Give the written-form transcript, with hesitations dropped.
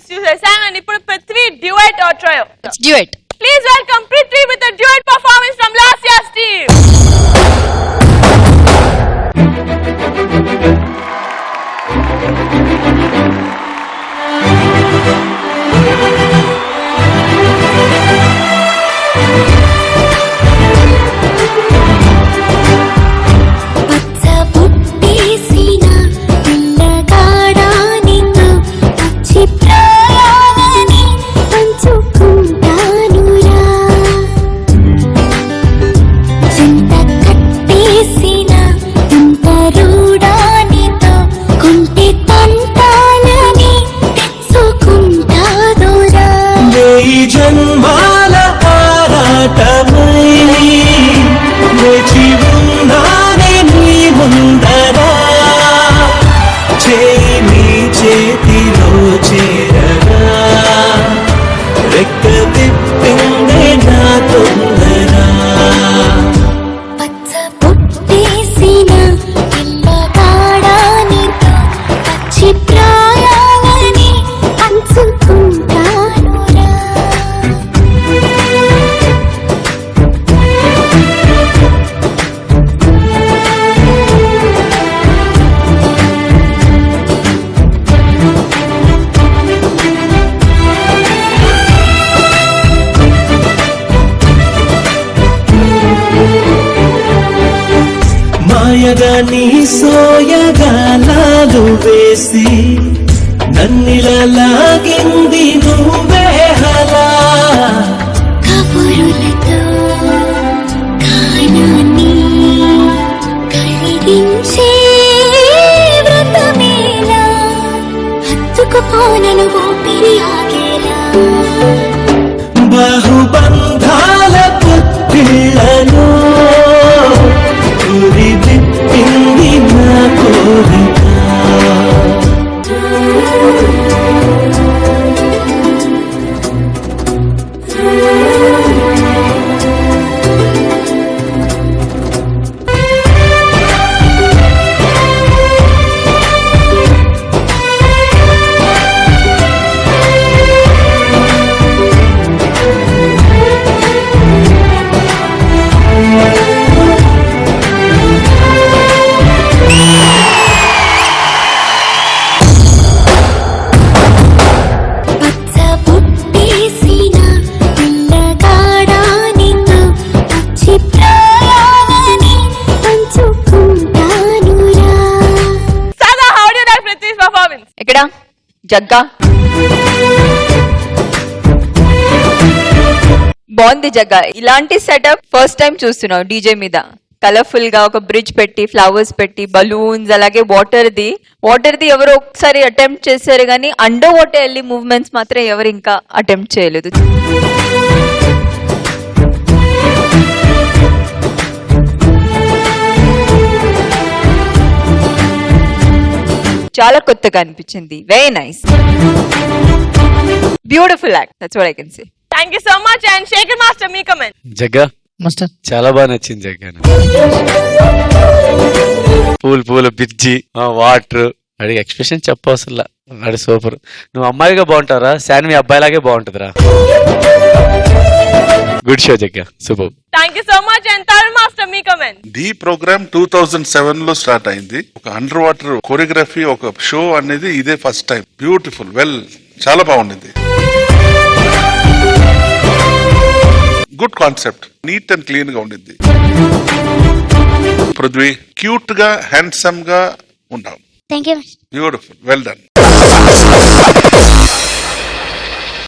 చూసేసాం and ఇప్పుడు Prithvi duet or trio. It's duet. Please welcome Prithvi with a duet performance from last year's team. నీ సోయగాలాలు వేసి నన్నిలా లాగింది నువ్వే హలా కబురులతో కానాన్ని కలిగించే వ్రతమేలా హత్తుకుపోనను ఊపిరి ఆగేలా బాహుబంధాల పుట్టిళ్ళను విప్పింది నా కోరిక జగ్గా బాగుంది జగ్గా. ఇలాంటి సెటప్ ఫస్ట్ టైం చూస్తున్నావు డీజే మీద. కలర్ఫుల్ గా ఒక బ్రిడ్జ్ పెట్టి ఫ్లవర్స్ పెట్టి బలూన్స్ అలాగే వాటర్ ది ఎవరో ఒకసారి అటెంప్ట్ చేశారు కానీ అండర్ వాటర్ వెళ్ళి మూవ్మెంట్స్ మాత్రం ఎవరు ఇంకా అటెంప్ట్ చేయలేదు. చాలా కొత్తగా అనిపించింది. Very nice, beautiful act. That's what I can say. Thank you so much and Shekhar Master me comment. Jagga master చాలా బాగా నచ్చింది జగ్గా. పూల బిర్జి వాటర్ అడిగి ఎక్స్ప్రెషన్ చెప్పవసలా. అడి సూపర్. నువ్వు అమ్మాయిగా బాగుంటారా? శాన్వి అబ్బాయిలాగే బాగుంటుందిరా. Good show Jagga, super. Thank you so much and Tarun Master me comment. The program 2007 లో స్టార్ట్ అయింది. ఒక అండర్ వాటర్ కోరియోగ్రఫీ ఒక షో అనేది ఇదే ఫస్ట్ టైం. బ్యూటిఫుల్, వెల్, చాలా బాగుండింది. Good concept, neat and clean గా ఉండింది. పృథ్వీ క్యూట్ గా హ్యాండ్సమ్ గా ఉన్నావు. Thank you. Beautiful, well done.